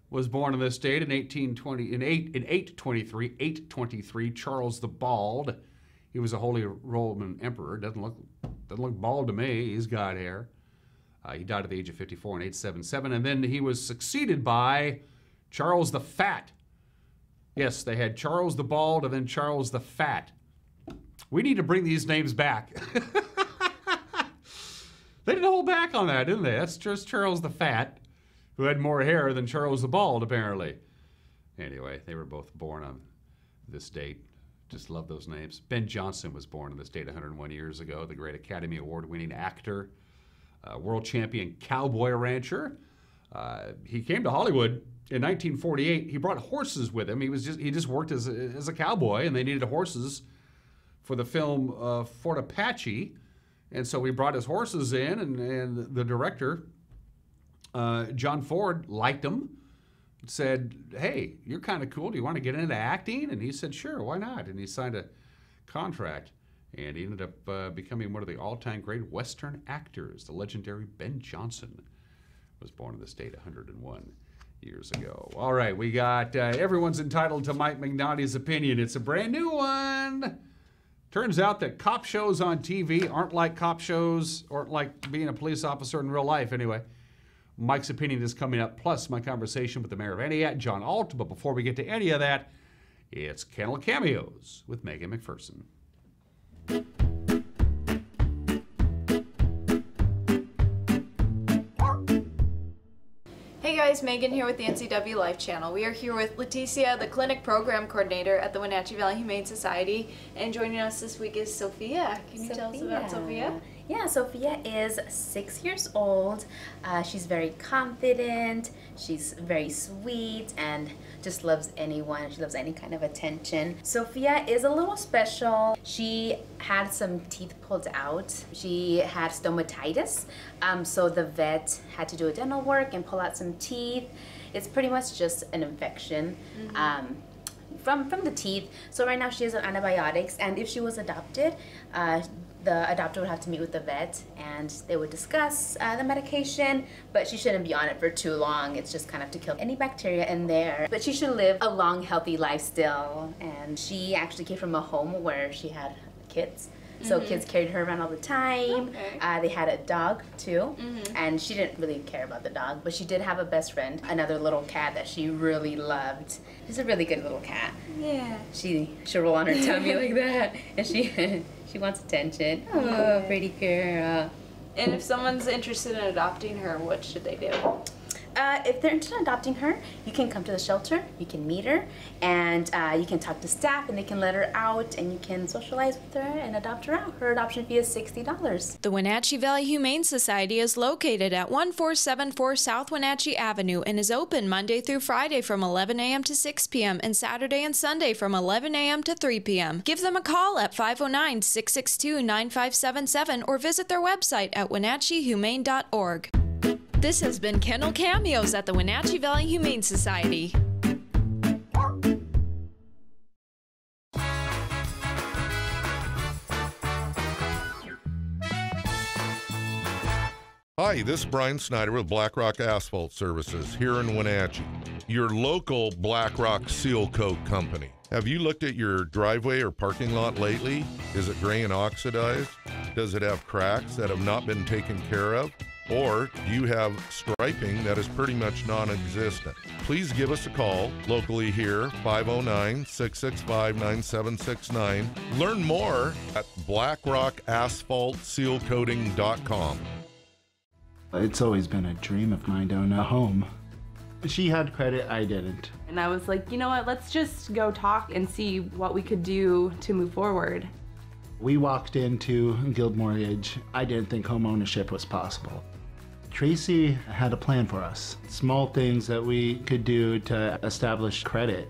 was born on this date in 823. Charles the Bald. He was a Holy Roman emperor. Doesn't look bald to me. He's got hair. He died at the age of 54 in 877, and then he was succeeded by Charles the Fat. Yes, they had Charles the Bald and then Charles the Fat. We need to bring these names back. They didn't hold back on that, didn't they? That's just Charles the Fat, who had more hair than Charles the Bald, apparently. Anyway, they were both born on this date. Just love those names. Ben Johnson was born on this date 101 years ago, the great Academy Award-winning actor, world champion cowboy rancher. He came to Hollywood in 1948. He brought horses with him. He just worked as a cowboy, and they needed horses for the film Fort Apache. And so he brought his horses in, and the director, John Ford, liked him, said, hey, you're kind of cool. Do you want to get into acting? And he said, sure, why not? And he signed a contract, and he ended up becoming one of the all-time great Western actors. The legendary Ben Johnson was born in this state 101 years ago. All right, we got Everyone's Entitled to Mike McNally's Opinion. It's a brand new one. Turns out that cop shows on TV aren't like cop shows, or like being a police officer in real life anyway. Mike's opinion is coming up, plus my conversation with the mayor of Entiat, John Alt. But before we get to any of that, it's Kennel Cameos with Megan McPherson. Hey guys, Megan here with the NCW Life Channel. We are here with Leticia, the Clinic Program Coordinator at the Wenatchee Valley Humane Society, and joining us this week is Sophia. Can you tell us about Sophia? Yeah, Sophia is 6 years old. She's very confident, she's very sweet, and just loves anyone. She loves any kind of attention. Sophia is a little special. She had some teeth pulled out. She had stomatitis, so the vet had to do a dental work and pull out some teeth. It's pretty much just an infection. From the teeth. So right now she is on antibiotics, and if she was adopted, the adopter would have to meet with the vet and they would discuss the medication, but she shouldn't be on it for too long. It's just kind of to kill any bacteria in there. But she should live a long, healthy life still. And she actually came from a home where she had kids. So kids carried her around all the time. Okay. They had a dog too, and she didn't really care about the dog, but she did have a best friend, another little cat that she really loved. She's a really good little cat. Yeah. She'll roll on her tummy like that, and she wants attention. Oh, pretty girl. And if someone's interested in adopting her, what should they do? If they're interested in adopting her, you can come to the shelter, you can meet her, and you can talk to staff, and they can let her out, and you can socialize with her and adopt her out. Her adoption fee is $60. The Wenatchee Valley Humane Society is located at 1474 South Wenatchee Avenue and is open Monday through Friday from 11 a.m. to 6 p.m. and Saturday and Sunday from 11 a.m. to 3 p.m. Give them a call at 509-662-9577 or visit their website at wenatcheehumane.org. This has been Kennel Cameos at the Wenatchee Valley Humane Society. Hi, this is Brian Snyder with Black Rock Asphalt Services here in Wenatchee, your local Black Rock Seal Coat company. Have you looked at your driveway or parking lot lately? Is it gray and oxidized? Does it have cracks that have not been taken care of? Or do you have striping that is pretty much non-existent? Please give us a call locally here, 509-665-9769. Learn more at BlackRockAsphaltSealCoating.com. It's always been a dream of mine to own a home. She had credit, I didn't. And I was like, you know what, let's just go talk and see what we could do to move forward. We walked into Guild Mortgage. I didn't think home ownership was possible. Tracy had a plan for us. Small things that we could do to establish credit.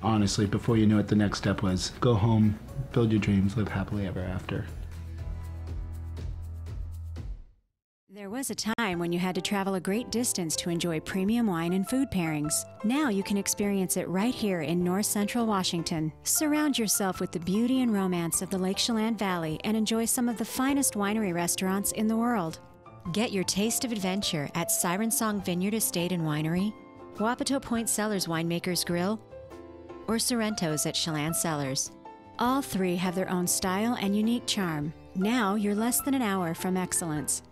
Honestly, before you knew it, the next step was go home, build your dreams, live happily ever after. There was a time when you had to travel a great distance to enjoy premium wine and food pairings. Now you can experience it right here in North Central Washington. Surround yourself with the beauty and romance of the Lake Chelan Valley and enjoy some of the finest winery restaurants in the world. Get your taste of adventure at Siren Song Vineyard Estate and Winery, Wapato Point Cellars Winemakers Grill, or Sorrento's at Chelan Cellars. All three have their own style and unique charm. Now you're less than an hour from excellence.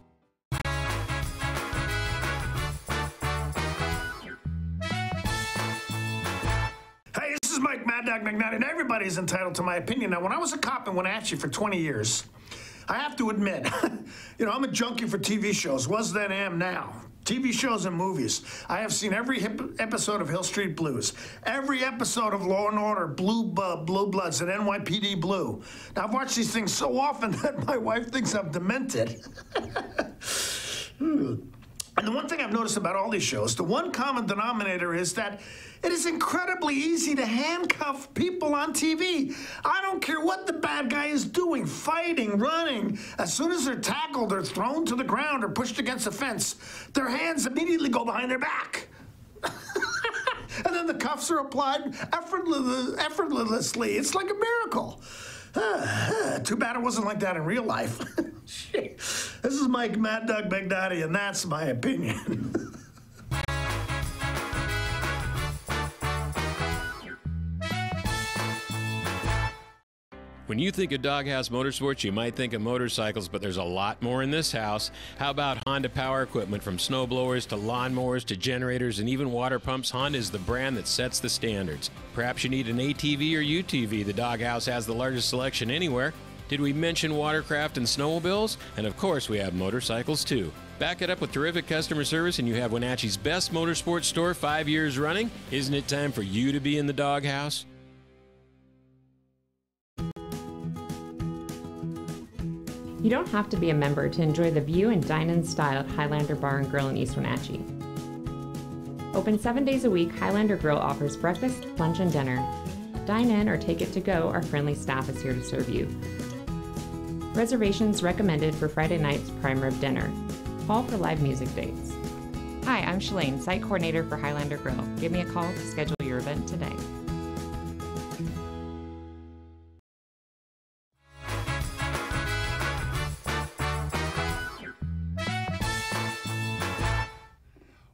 Hey, this is Mike Mad Dog McNally, and everybody's entitled to my opinion. Now, when I was a cop in Wenatchee for 20 years, I have to admit, you know, I'm a junkie for TV shows, was then, am now. TV shows and movies. I have seen every episode of Hill Street Blues, every episode of Law & Order, Blue Bloods, and NYPD Blue. Now, I've watched these things so often that my wife thinks I'm demented. And the one thing I've noticed about all these shows, the one common denominator is that it is incredibly easy to handcuff people on TV. I don't care what the bad guy is doing, fighting, running. As soon as they're tackled or thrown to the ground or pushed against a fence, their hands immediately go behind their back. And then the cuffs are applied effortlessly. It's like a miracle. Too bad it wasn't like that in real life. Shit. This is Mike Mad Dog McNally, and that's my opinion. When you think of Doghouse Motorsports, you might think of motorcycles, but there's a lot more in this house. How about Honda power equipment? From snowblowers to lawnmowers to generators and even water pumps, Honda is the brand that sets the standards. Perhaps you need an ATV or UTV. The Doghouse has the largest selection anywhere. Did we mention watercraft and snowmobiles? And of course, we have motorcycles too. Back it up with terrific customer service and you have Wenatchee's best motorsports store 5 years running. Isn't it time for you to be in the Doghouse? You don't have to be a member to enjoy the view and dine-in style at Highlander Bar and Grill in East Wenatchee. Open 7 days a week, Highlander Grill offers breakfast, lunch, and dinner. Dine in or take it to go, our friendly staff is here to serve you. Reservations recommended for Friday night's prime rib dinner. Call for live music dates. Hi, I'm Shalane, site coordinator for Highlander Grill. Give me a call to schedule your event today.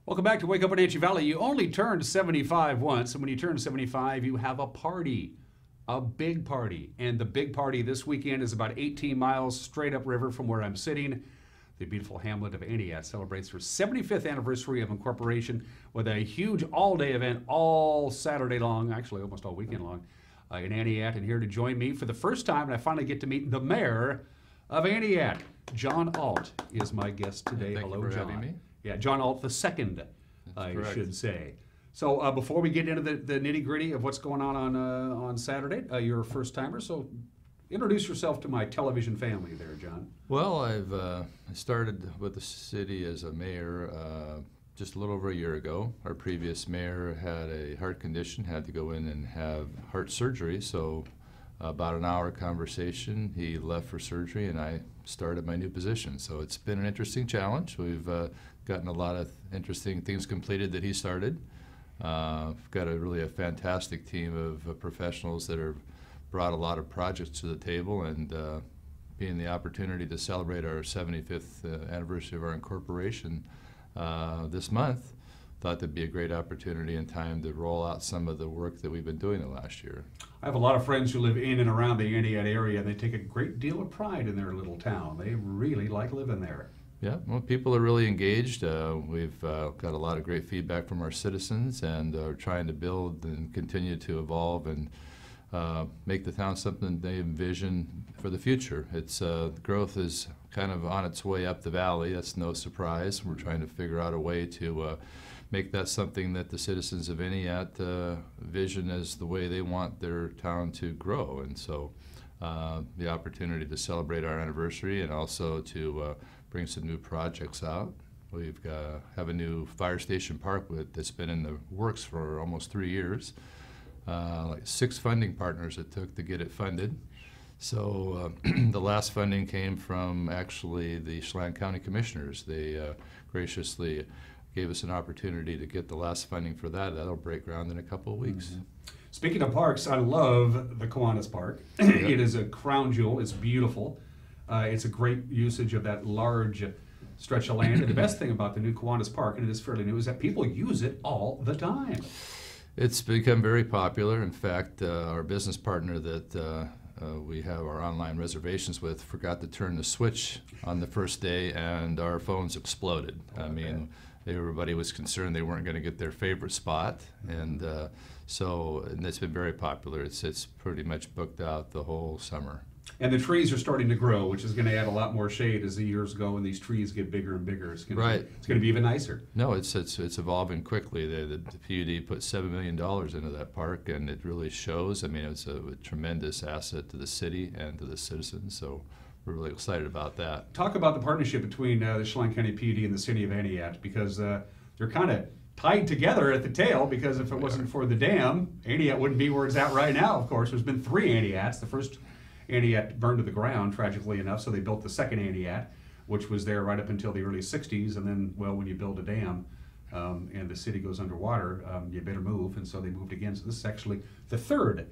Welcome back to Wake Up Wenatchee Valley. You only turned 75 once, and when you turn 75, you have a party, a big party. And the big party this weekend is about 18 miles straight upriver from where I'm sitting. The beautiful hamlet of Entiat celebrates their 75th anniversary of incorporation with a huge all-day event all Saturday long, actually almost all weekend long, in Entiat. And here to join me for the first time, and I finally get to meet the mayor of Entiat. John Alt is my guest today. Thank Hello, you for John. having me. Yeah, John Alt II, I correct. should say. So before we get into the nitty-gritty of what's going on Saturday, you're a first-timer, so introduce yourself to my television family there, John. Well, I've started with the city as a mayor just a little over a year ago. Our previous mayor had a heart condition, had to go in and have heart surgery, so about an hour conversation, he left for surgery, and I started my new position. So it's been an interesting challenge. We've gotten a lot of interesting things completed that he started. We've got really a fantastic team of professionals that have brought a lot of projects to the table, and being the opportunity to celebrate our 75th anniversary of our incorporation this month, thought there'd be a great opportunity and time to roll out some of the work that we've been doing the last year. I have a lot of friends who live in and around the Entiat area, and they take a great deal of pride in their little town. They really like living there. Yeah, well, people are really engaged. We've got a lot of great feedback from our citizens, and are trying to build and continue to evolve and make the town something they envision for the future. Its growth is kind of on its way up the valley. That's no surprise. We're trying to figure out a way to make that something that the citizens of Entiat vision as the way they want their town to grow. And so the opportunity to celebrate our anniversary and also to bring some new projects out. We've have a new fire station park that's been in the works for almost 3 years. Like 6 funding partners it took to get it funded. So the last funding came from actually the Chelan County Commissioners. They graciously gave us an opportunity to get the last funding for that. That'll break ground in a couple of weeks. Mm-hmm. Speaking of parks, I love the Kiwanis Park. It is a crown jewel. It's beautiful. It's a great usage of that large stretch of land. And the best thing about the new Kiwanis Park, and it is fairly new, is that people use it all the time. It's become very popular. In fact, our business partner that we have our online reservations with forgot to turn the switch on the first day, and our phones exploded. I mean, everybody was concerned they weren't going to get their favorite spot, and so it's been very popular. It's pretty much booked out the whole summer. And the trees are starting to grow, which is going to add a lot more shade as the years go and these trees get bigger and bigger. It's going to be even nicer. No, it's evolving quickly. The PUD put $7 million into that park, and it really shows. I mean, it's a tremendous asset to the city and to the citizens, so we're really excited about that. Talk about the partnership between the Chelan County PUD and the city of Entiat, because they're kind of tied together at the tail, because if it wasn't for the dam, Entiat wouldn't be where it's at right now, of course. There's been 3 Entiats. The first Entiat burned to the ground, tragically enough, so they built the second Entiat, which was there right up until the early 60s, and then, well, when you build a dam and the city goes underwater, you better move, and so they moved again. So this is actually the third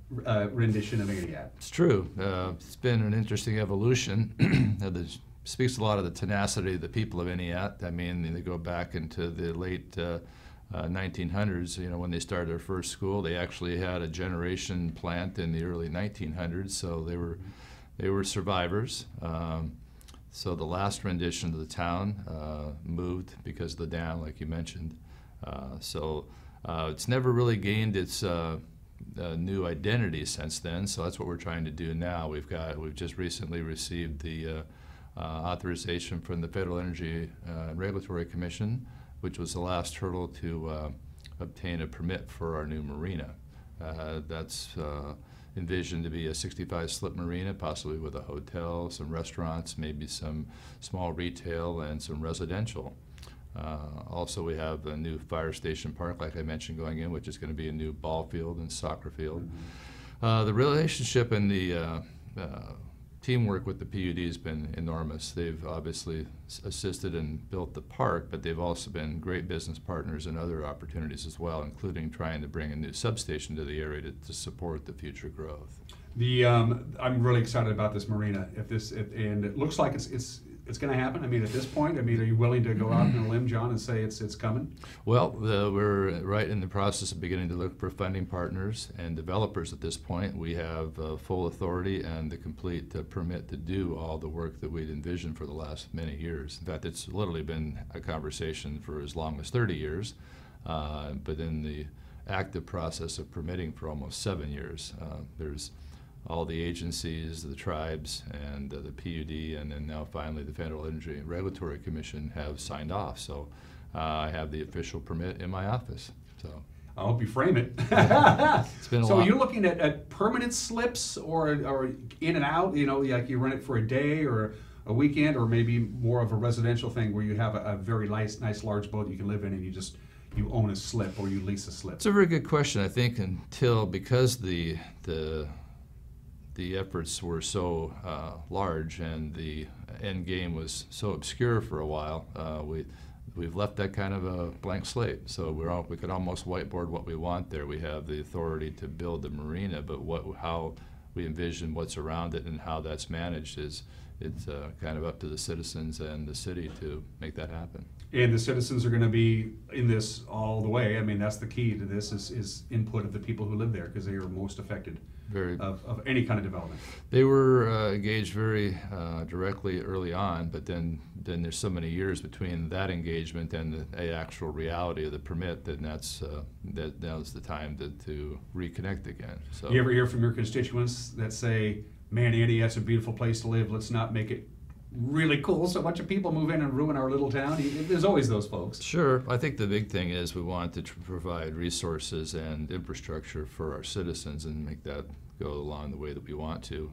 rendition of Entiat. It's true. It's been an interesting evolution. It speaks a lot of the tenacity of the people of Entiat. I mean, they go back into the late 1900s, you know, when they started their first school. They actually had a generation plant in the early 1900s, so they were survivors. So the last rendition of the town moved because of the dam, like you mentioned. So it's never really gained its new identity since then. So that's what we're trying to do now. We've just recently received the authorization from the Federal Energy Regulatory Commission, which was the last hurdle to obtain a permit for our new marina. That's envisioned to be a 65-slip marina, possibly with a hotel, some restaurants, maybe some small retail, and some residential. Also, we have a new fire station park, like I mentioned, going in, which is going to be a new ball field and soccer field. The relationship and the teamwork with the PUD has been enormous. They've obviously assisted and built the park, but they've also been great business partners in other opportunities as well, including trying to bring a new substation to the area to support the future growth. I'm really excited about this marina. And it looks like it's going to happen. I mean, at this point, I mean, are you willing to go out on a limb, John, and say it's coming? Well, we're right in the process of beginning to look for funding partners and developers at this point. We have full authority and the complete permit to do all the work that we'd envisioned for the last many years. In fact, it's literally been a conversation for as long as 30 years, but in the active process of permitting for almost 7 years. There's all the agencies, the tribes, and the PUD, and then now finally the Federal Energy Regulatory Commission have signed off. So I have the official permit in my office. So I hope you frame it. It's been a so lot. You're looking at permanent slips or in and out, you know, like you rent it for a day or a weekend, or maybe more of a residential thing where you have a very nice large boat you can live in and you own a slip or you lease a slip? It's a very good question. I think because the efforts were so large and the end game was so obscure for a while, we've left that kind of a blank slate. So we could almost whiteboard what we want there. We have the authority to build the marina, but how we envision what's around it and how that's managed is it's kind of up to the citizens and the city to make that happen. And the citizens are going to be in this all the way. I mean, that's the key to this is input of the people who live there, because they are most affected of any kind of development. They were engaged very directly early on, but then there's so many years between that engagement and the actual reality of the permit, then now's the time to reconnect again. So you ever hear from your constituents that say, man, Andy, that's a beautiful place to live, let's not make it really cool so a bunch of people move in and ruin our little town? There's always those folks. Sure. I think the big thing is we want to provide resources and infrastructure for our citizens and make that go along the way that we want to.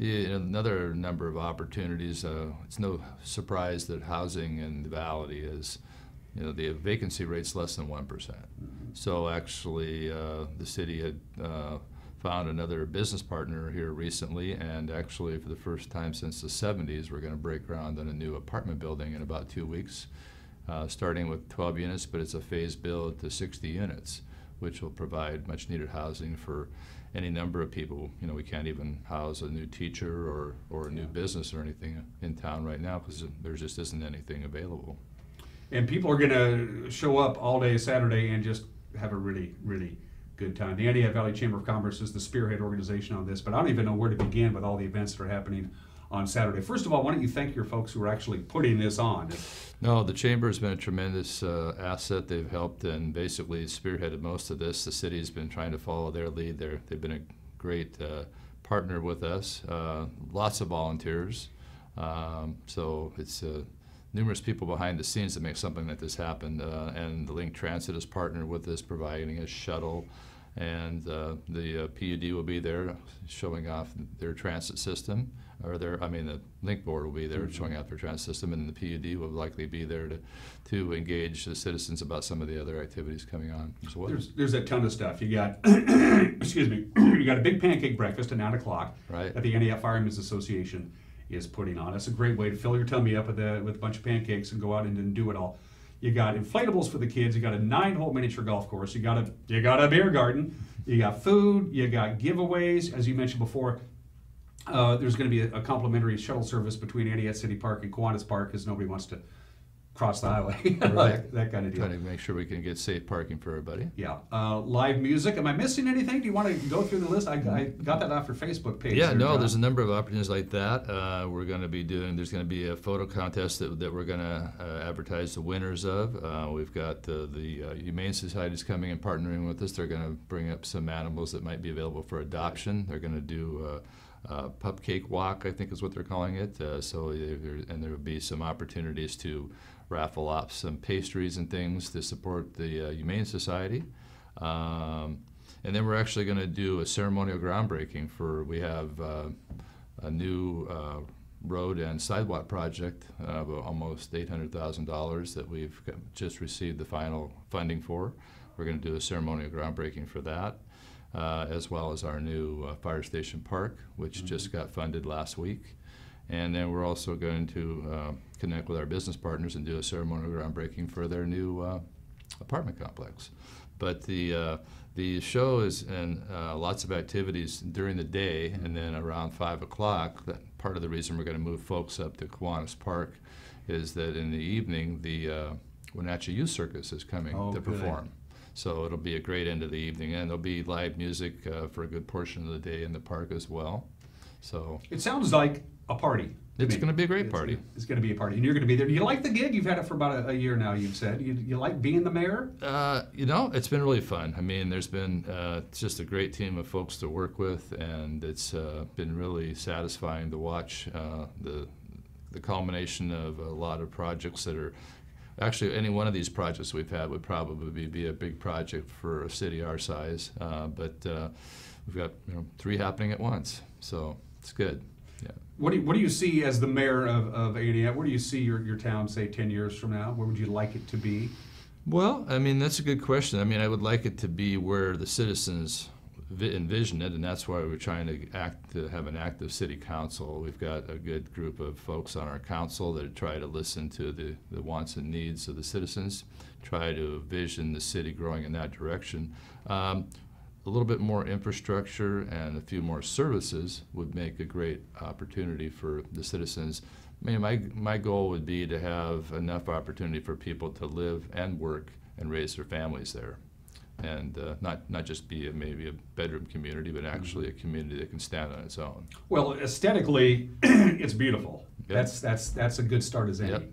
Another number of opportunities, it's no surprise that housing in the valley is, the vacancy rate's less than 1%. So actually the city had found another business partner here recently, and actually for the first time since the 70s, we're going to break ground on a new apartment building in about 2 weeks, starting with 12 units, but it's a phased build to 60 units, which will provide much needed housing for any number of people. We can't even house a new teacher or a new business or anything in town right now because there just isn't anything available. And people are going to show up all day Saturday and just have a really, really good time. The Entiat Valley Chamber of Commerce is the spearhead organization on this, but I don't even know where to begin with all the events that are happening on Saturday. First of all, why don't you thank your folks who are actually putting this on? No, the Chamber has been a tremendous asset. They've helped and basically spearheaded most of this. The city's been trying to follow their lead. They've been a great partner with us. Lots of volunteers. So it's numerous people behind the scenes that make something like this happen. And the Link Transit is partnered with us, providing a shuttle. And the PUD will be there showing off their transit system, or the Link Board will be there showing off their transit system, and the PUD will likely be there to engage the citizens about some of the other activities coming on as well. There's a ton of stuff. You got, excuse me, you got a big pancake breakfast at 9 o'clock that the Entiat Firemen's Association is putting on. It's a great way to fill your tummy up with a bunch of pancakes and go out and do it all. You got inflatables for the kids. You got a 9-hole miniature golf course. You got a beer garden. You got food. You got giveaways. As you mentioned before, there's going to be a complimentary shuttle service between Entiat City Park and Kuntz Park because nobody wants to cross the highway. Right. that kind of deal. Trying to make sure we can get safe parking for everybody. Yeah. Live music. Am I missing anything? Do you want to go through the list? I got that off your Facebook page. Yeah, there's a number of opportunities like that. We're going to be there's going to be a photo contest that we're going to advertise the winners of. We've got the Humane Society's coming and partnering with us. They're going to bring up some animals that might be available for adoption. They're going to do pup cake walk, I think is what they're calling it. And there will be some opportunities to raffle off some pastries and things to support the Humane Society. And then we're actually going to do a ceremonial groundbreaking we have a new road and sidewalk project of almost $800,000 that we've just received the final funding for. We're going to do a ceremonial groundbreaking for that, as well as our new fire station park, which just got funded last week. And then we're also going to connect with our business partners and do a ceremonial groundbreaking for their new apartment complex. But the show is and lots of activities during the day, and then around 5 o'clock. Part of the reason we're going to move folks up to Kuntz Park is that in the evening the Wenatchee Youth Circus is coming to perform. So it'll be a great end of the evening, and there'll be live music for a good portion of the day in the park as well. So it sounds like a party. It's going to be a great party. It's going to be a party, and you're going to be there. Do you like the gig? You've had it for about a year now, you've said. You like being the mayor? It's been really fun. I mean, there's been just a great team of folks to work with, and it's been really satisfying to watch the culmination of a lot of projects that are actually, any one of these projects we've had would probably be a big project for a city our size, but we've got 3 happening at once, so it's good. Yeah. What do you see as the mayor of Entiat? Where do you see your town, say, 10 years from now? Where would you like it to be? Well, I mean, that's a good question. I mean, I would like it to be where the citizens envision it, and that's why we're trying to have an active city council. We've got a good group of folks on our council that try to listen to the wants and needs of the citizens, try to vision the city growing in that direction. a little bit more infrastructure and a few more services would make a great opportunity for the citizens. I mean, my goal would be to have enough opportunity for people to live and work and raise their families there. And not just be maybe a bedroom community, but actually a community that can stand on its own. Well, aesthetically, it's beautiful. Yep. That's a good start as any. Yep.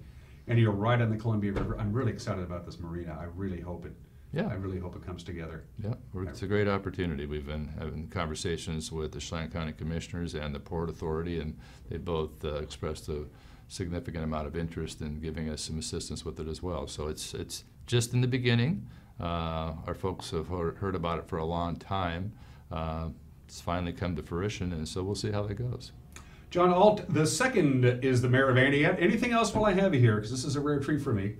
And you're right on the Columbia River. I'm really excited about this marina. I really hope it. Yeah. I really hope it comes together. Yeah, it's a great opportunity. We've been having conversations with the Chelan County Commissioners and the Port Authority, and they both expressed a significant amount of interest in giving us some assistance with it as well. So it's just in the beginning. Our folks have heard about it for a long time. It's finally come to fruition, and so we'll see how that goes. John Alt, the second is the mayor of Entiat. Anything else while I have you here? Because this is a rare treat for me.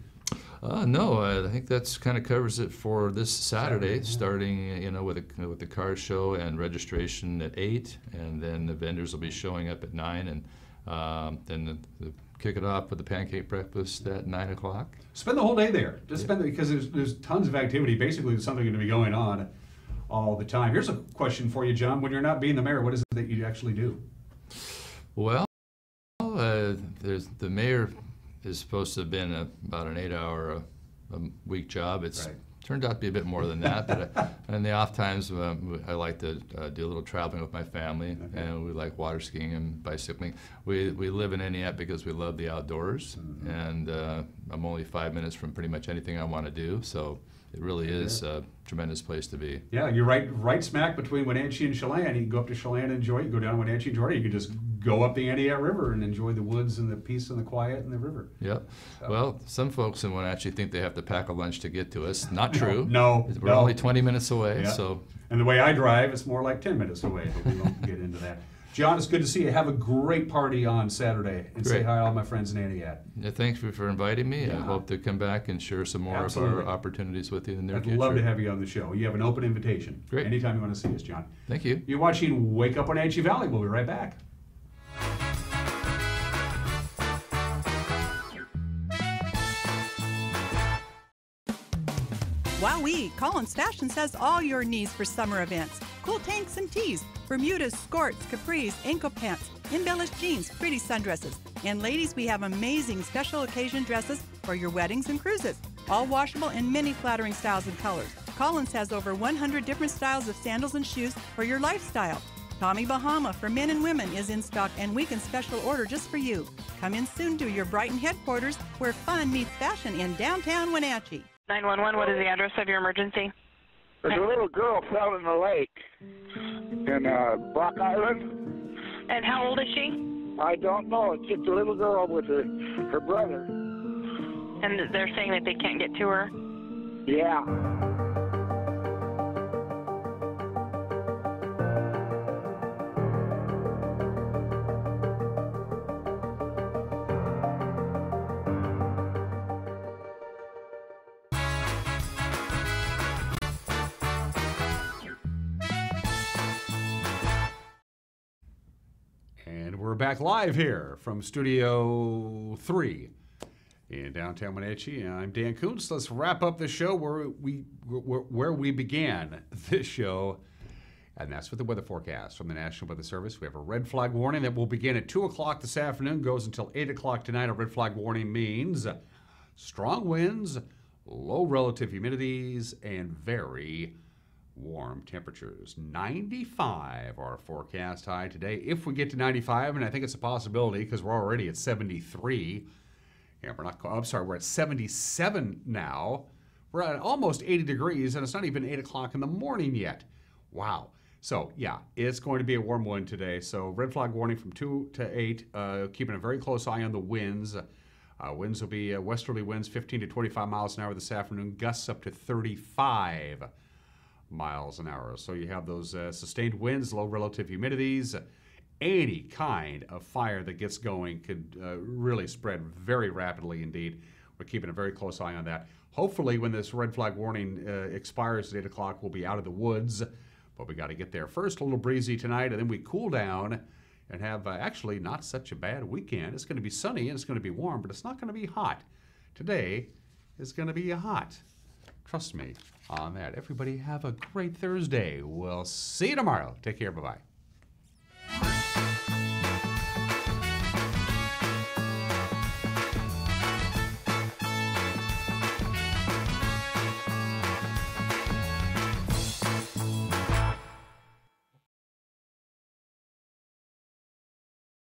No, I think that's kind of covers it for this Saturday, starting with the car show and registration at 8, and then the vendors will be showing up at 9, and then kick it off with the pancake breakfast at 9 o'clock. Spend the whole day there. Just spend because there's tons of activity. Basically, there's something going to be going on all the time. Here's a question for you, John. When you're not being the mayor, what is it that you actually do? Well, the mayor is supposed to have been about an 8-hour a week job. It's turned out to be a bit more than that, but in the off times I like to do a little traveling with my family, and we like water skiing and bicycling. We live in Entiat because we love the outdoors, and I'm only 5 minutes from pretty much anything I want to do, so it really is a tremendous place to be. Yeah, you're right smack between Wenatchee and Chelan. You can go up to Chelan and enjoy it. You go down to Wenatchee and enjoy it. You can just go up the Entiat River and enjoy the woods and the peace and the quiet and the river. Yep. So. Well, some folks in Wenatchee think they have to pack a lunch to get to us. Not true. No. We're only 20 minutes away. Yeah. So. And the way I drive, it's more like 10 minutes away, but we won't get into that. John, it's good to see you. Have a great party on Saturday, and say hi to all my friends in Entiat. Yeah, thanks for inviting me. I hope to come back and share some more of our opportunities with you in the near future. I'd love to have you on the show. You have an open invitation. Great. Anytime you want to see us, John. Thank you. You're watching Wake Up Wenatchee Valley. We'll be right back. Wowee! Collins Fashions has all your needs for summer events. Cool tanks and tees, Bermudas, skirts, capris, ankle pants, embellished jeans, pretty sundresses. And ladies, we have amazing special occasion dresses for your weddings and cruises. All washable in many flattering styles and colors. Collins has over 100 different styles of sandals and shoes for your lifestyle. Tommy Bahama for men and women is in stock and we can special order just for you. Come in soon to your Brighton headquarters where fun meets fashion in downtown Wenatchee. 911, what is the address of your emergency? There's a little girl fell in the lake in Block Island. And how old is she? I don't know. It's just a little girl with her brother. And they're saying that they can't get to her? Yeah. We're back live here from Studio 3 in downtown Wenatchee. I'm Dan Kuntz. Let's wrap up the show where we began this show, and that's with the weather forecast from the National Weather Service. We have a red flag warning that will begin at 2 o'clock this afternoon, goes until 8 o'clock tonight. A red flag warning means strong winds, low relative humidities, and very warm temperatures. 95 our forecast high today. If we get to 95, and I think it's a possibility because we're already at 73. Yeah, we're at 77 now. We're at almost 80 degrees, and it's not even 8 o'clock in the morning yet. Wow. So, yeah, it's going to be a warm one today. So, red flag warning from 2 to 8, keeping a very close eye on the winds. Winds will be westerly winds 15 to 25 miles an hour this afternoon, gusts up to 35 miles an hour. So you have those sustained winds, low relative humidities. Any kind of fire that gets going could really spread very rapidly indeed. We're keeping a very close eye on that. Hopefully when this red flag warning expires at 8 o'clock, we'll be out of the woods, but we got to get there first. A little breezy tonight, and then we cool down and have actually not such a bad weekend. It's going to be sunny and it's going to be warm, but it's not going to be hot. Today is going to be hot. Trust me on that. Everybody have a great Thursday. We'll see you tomorrow. Take care. Bye-bye.